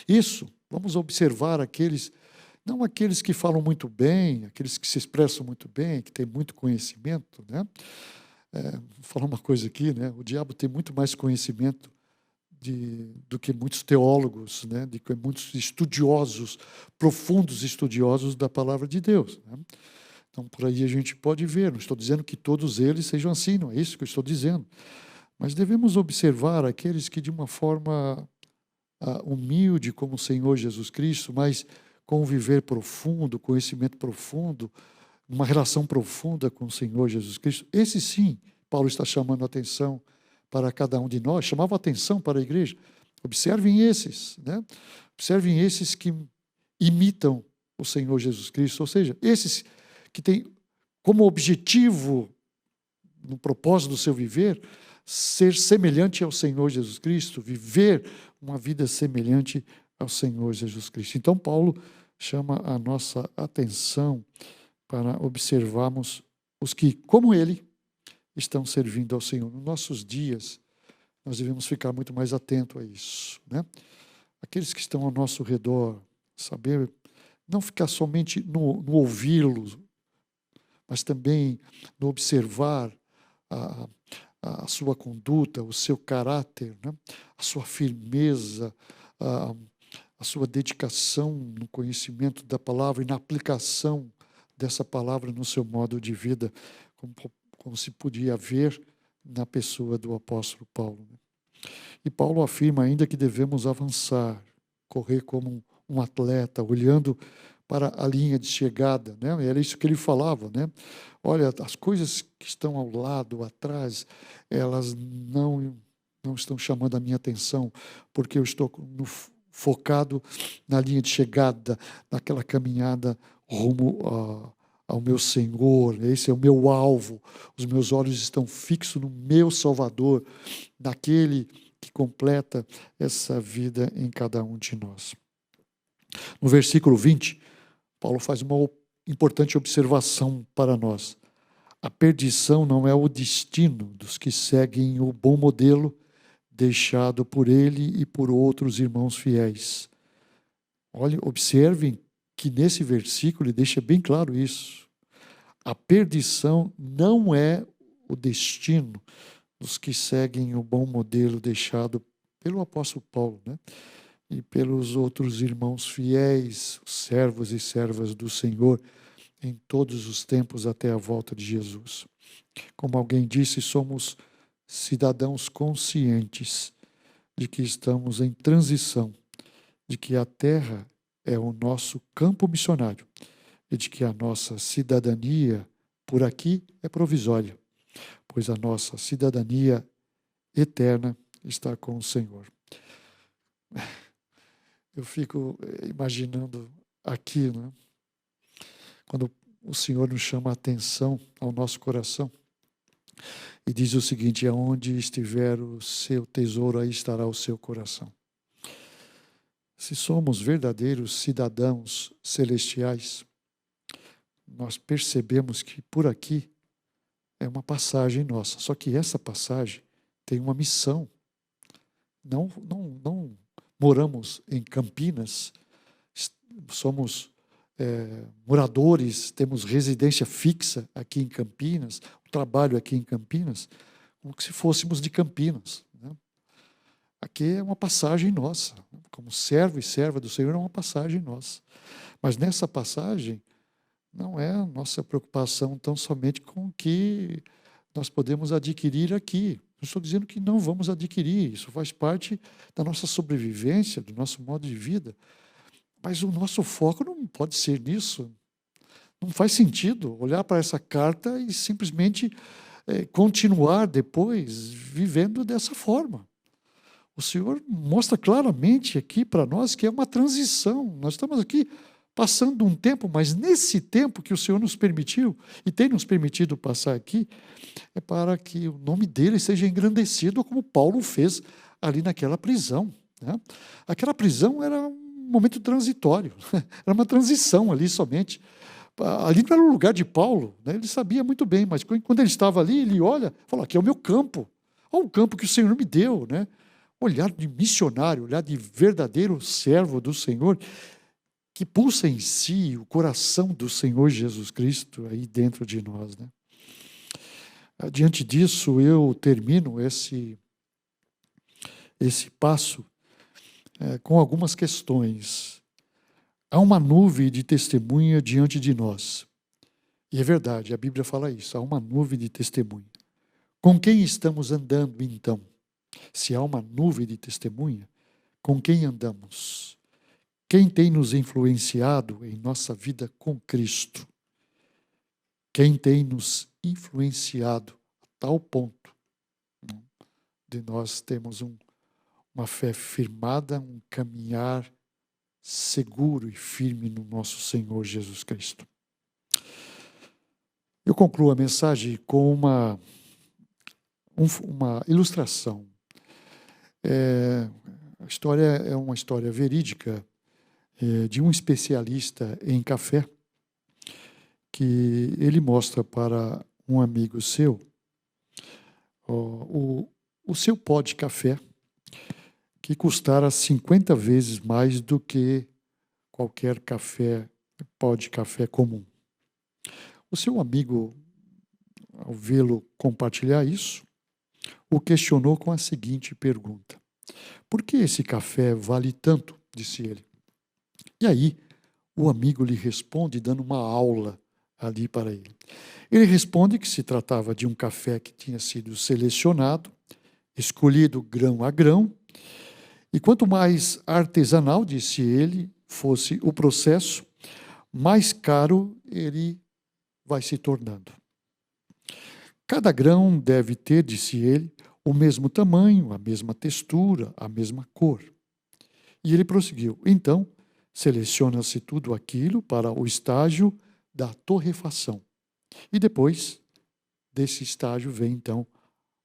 Isso, vamos observar aqueles, não aqueles que falam muito bem, aqueles que se expressam muito bem, que têm muito conhecimento, né? Vou falar uma coisa aqui, né? O diabo tem muito mais conhecimento do que muitos teólogos, né? Do que muitos estudiosos, profundos estudiosos da palavra de Deus, né? Então, por aí a gente pode ver, não estou dizendo que todos eles sejam assim, não é isso que eu estou dizendo, mas devemos observar aqueles que de uma forma humilde, como o Senhor Jesus Cristo, mas com um viver profundo, conhecimento profundo, uma relação profunda com o Senhor Jesus Cristo. Esse sim, Paulo está chamando a atenção para cada um de nós, chamava a atenção para a igreja. Observem esses, né? Observem esses que imitam o Senhor Jesus Cristo, ou seja, esses que têm como objetivo, no propósito do seu viver, ser semelhante ao Senhor Jesus Cristo, viver uma vida semelhante ao Senhor Jesus Cristo. Então, Paulo chama a nossa atenção para observarmos os que, como ele, estão servindo ao Senhor. Nos nossos dias, nós devemos ficar muito mais atentos a isso, né? Aqueles que estão ao nosso redor, saber, não ficar somente no ouvi-los, mas também no observar a sua conduta, o seu caráter, né? A sua firmeza, a sua dedicação no conhecimento da palavra e na aplicação dessa palavra no seu modo de vida, como se podia ver na pessoa do apóstolo Paulo. E Paulo afirma ainda que devemos avançar, correr como um atleta, olhando para a linha de chegada, né? Era isso que ele falava, né? Olha, as coisas que estão ao lado, atrás, elas não estão chamando a minha atenção, porque eu estou focado na linha de chegada, naquela caminhada rumo ao meu Senhor. Esse é o meu alvo. Os meus olhos estão fixos no meu Salvador, naquele que completa essa vida em cada um de nós. No versículo 20, Paulo faz uma importante observação para nós. A perdição não é o destino dos que seguem o bom modelo deixado por ele e por outros irmãos fiéis. Olha, observem que nesse versículo ele deixa bem claro isso. A perdição não é o destino dos que seguem o bom modelo deixado pelo apóstolo Paulo, né? E pelos outros irmãos fiéis, servos e servas do Senhor, em todos os tempos até a volta de Jesus. Como alguém disse, somos cidadãos conscientes de que estamos em transição, de que a terra é o nosso campo missionário e de que a nossa cidadania por aqui é provisória, pois a nossa cidadania eterna está com o Senhor. Eu fico imaginando aqui, né? Quando o Senhor nos chama a atenção ao nosso coração, E diz o seguinte: aonde estiver o seu tesouro, aí estará o seu coração. Se somos verdadeiros cidadãos celestiais, nós percebemos que por aqui é uma passagem nossa. Só que essa passagem tem uma missão. Não moramos em Campinas, somos moradores, temos residência fixa aqui em Campinas, trabalho aqui em Campinas, como se fôssemos de Campinas, né? Aqui é uma passagem nossa, como servo e serva do Senhor, é uma passagem nossa. Mas nessa passagem, não é a nossa preocupação tão somente com o que nós podemos adquirir aqui. Não estou dizendo que não vamos adquirir, isso faz parte da nossa sobrevivência, do nosso modo de vida. Mas o nosso foco não pode ser nisso. Não faz sentido olhar para essa carta e simplesmente continuar depois vivendo dessa forma. O Senhor mostra claramente aqui para nós que é uma transição. Nós estamos aqui passando um tempo, mas nesse tempo que o Senhor nos permitiu, e tem nos permitido passar aqui, é para que o nome dele seja engrandecido, como Paulo fez ali naquela prisão, né? Aquela prisão era um momento transitório, era uma transição ali somente. Ali não era o lugar de Paulo, né? Ele sabia muito bem, mas quando ele estava ali, ele olha, fala: aqui é o meu campo, olha o campo que o Senhor me deu, né? Olhar de missionário, olhar de verdadeiro servo do Senhor, que pulsa em si o coração do Senhor Jesus Cristo aí dentro de nós, né? Diante disso, eu termino esse passo com algumas questões. Há uma nuvem de testemunha diante de nós. E é verdade, a Bíblia fala isso, há uma nuvem de testemunha. Com quem estamos andando, então? Se há uma nuvem de testemunha, com quem andamos? Quem tem nos influenciado em nossa vida com Cristo? Quem tem nos influenciado a tal ponto de nós termos uma fé firmada, um caminhar seguro e firme no nosso Senhor Jesus Cristo? Eu concluo a mensagem com uma ilustração. A história é uma história verídica de um especialista em café, que ele mostra para um amigo seu o seu pó de café, que custara 50 vezes mais do que qualquer pó de café comum. O seu amigo, ao vê-lo compartilhar isso, o questionou com a seguinte pergunta: por que esse café vale tanto? Disse ele. E aí, o amigo lhe responde, dando uma aula ali para ele. Ele responde que se tratava de um café que tinha sido selecionado, escolhido grão a grão, e quanto mais artesanal, disse ele, fosse o processo, mais caro ele vai se tornando. Cada grão deve ter, disse ele, o mesmo tamanho, a mesma textura, a mesma cor. E ele prosseguiu. Então, seleciona-se tudo aquilo para o estágio da torrefação. E depois desse estágio vem, então,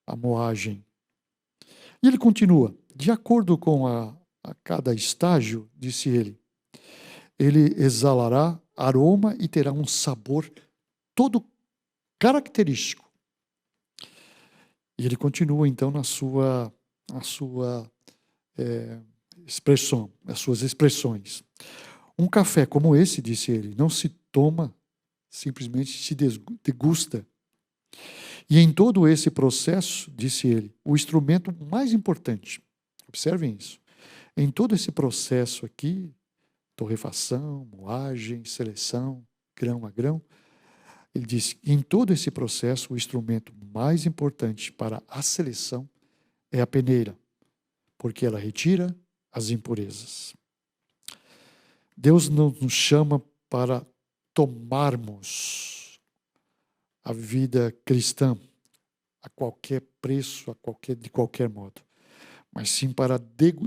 a moagem. E ele continua. De acordo com a cada estágio, disse ele, ele exalará aroma e terá um sabor todo característico. E ele continua, então, na sua expressão, as suas expressões. Um café como esse, disse ele, não se toma, simplesmente se degusta. E em todo esse processo, disse ele, o instrumento mais importante, observem isso, em todo esse processo aqui, torrefação, moagem, seleção, grão a grão, ele disse, em todo esse processo, o instrumento mais importante para a seleção é a peneira, porque ela retira as impurezas. Deus não nos chama para tomarmos a vida cristã a qualquer preço, de qualquer modo, mas sim para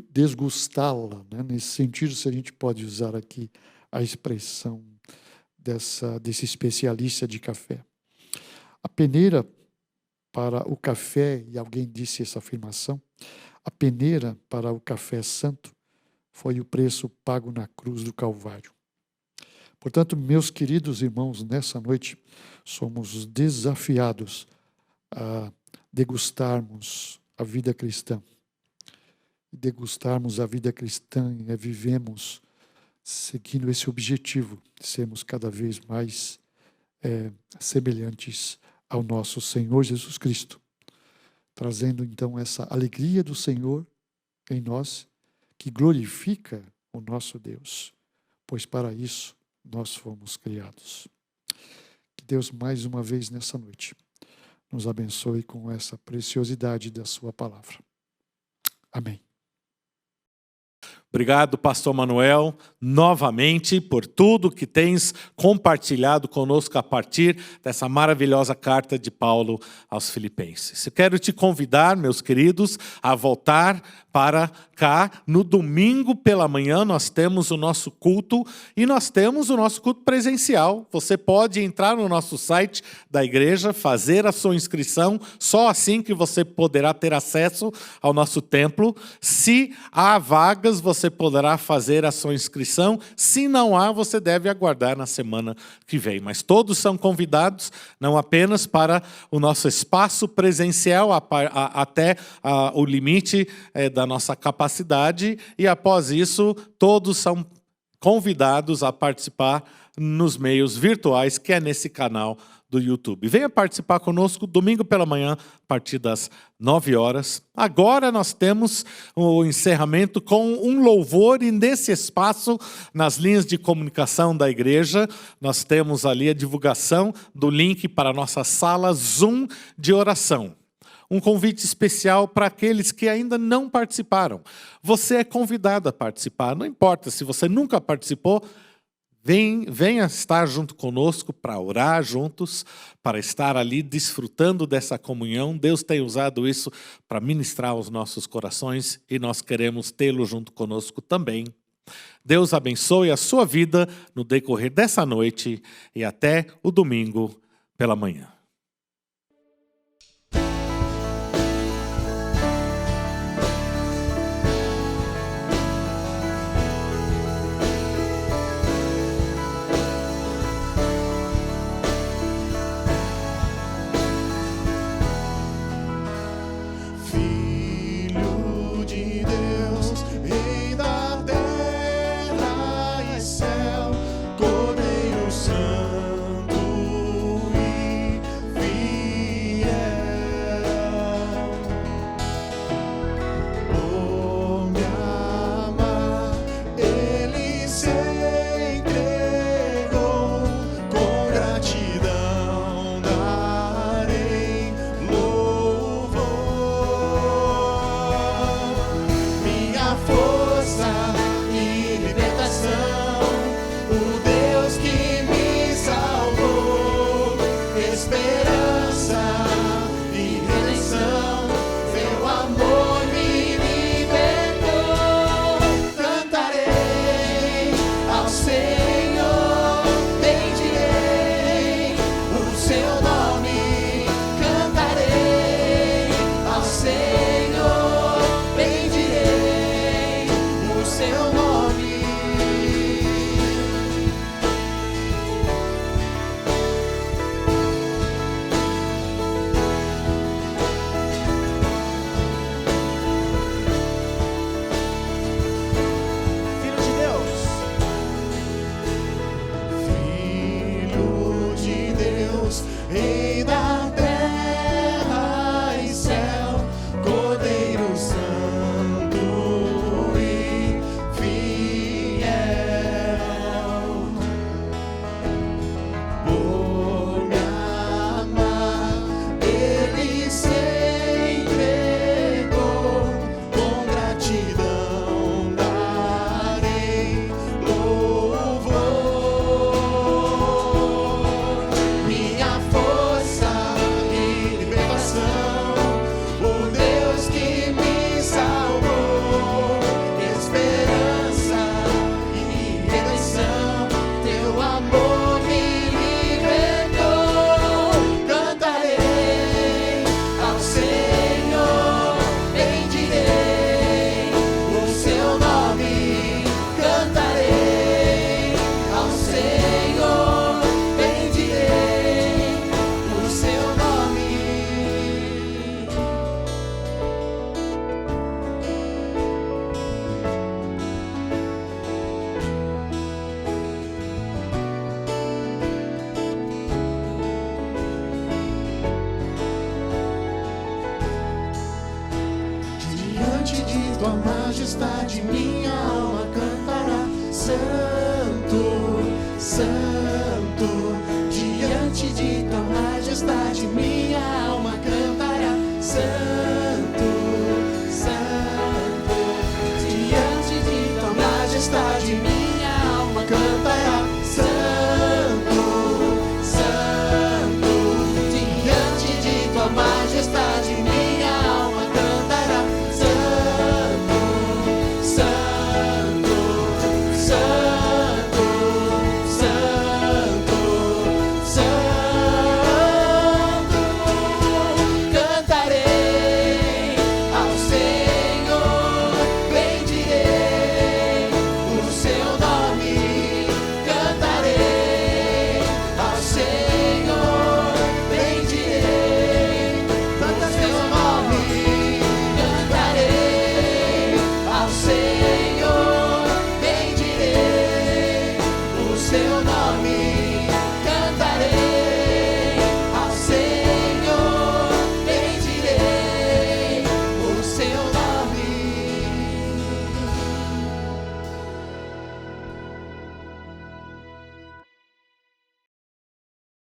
desgustá-la, né? Nesse sentido, se a gente pode usar aqui a expressão desse especialista de café. A peneira, para o café, e alguém disse essa afirmação, a peneira para o café santo foi o preço pago na cruz do Calvário. Portanto, meus queridos irmãos, nessa noite somos desafiados a degustarmos a vida cristã. Degustarmos a vida cristã é vivemos seguindo esse objetivo, de sermos cada vez mais semelhantes ao nosso Senhor Jesus Cristo, trazendo então essa alegria do Senhor em nós, que glorifica o nosso Deus, pois para isso nós fomos criados. Que Deus mais uma vez nessa noite nos abençoe com essa preciosidade da sua palavra. Amém. Obrigado, pastor Manuel, novamente por tudo que tens compartilhado conosco a partir dessa maravilhosa carta de Paulo aos Filipenses. Eu quero te convidar, meus queridos, a voltar para cá. No domingo pela manhã nós temos o nosso culto e nós temos o nosso culto presencial. Você pode entrar no nosso site da igreja, fazer a sua inscrição, só assim que você poderá ter acesso ao nosso templo. Se há vagas, você poderá fazer a sua inscrição. Se não há, você deve aguardar na semana que vem. Mas todos são convidados, não apenas para o nosso espaço presencial até o limite da nossa capacidade, e após isso, todos são convidados a participar nos meios virtuais, que é nesse canal do YouTube. Venha participar conosco domingo pela manhã, a partir das 9 horas. Agora nós temos o encerramento com um louvor, e nesse espaço, nas linhas de comunicação da igreja, nós temos ali a divulgação do link para a nossa sala Zoom de oração. Um convite especial para aqueles que ainda não participaram. Você é convidado a participar, não importa se você nunca participou. Venha estar junto conosco para orar juntos, para estar ali desfrutando dessa comunhão. Deus tem usado isso para ministrar aos nossos corações e nós queremos tê-lo junto conosco também. Deus abençoe a sua vida no decorrer dessa noite e até o domingo pela manhã. tua majestade minha alma cantará. Santo, Santo, diante de tua majestade minha alma cantará. Santo,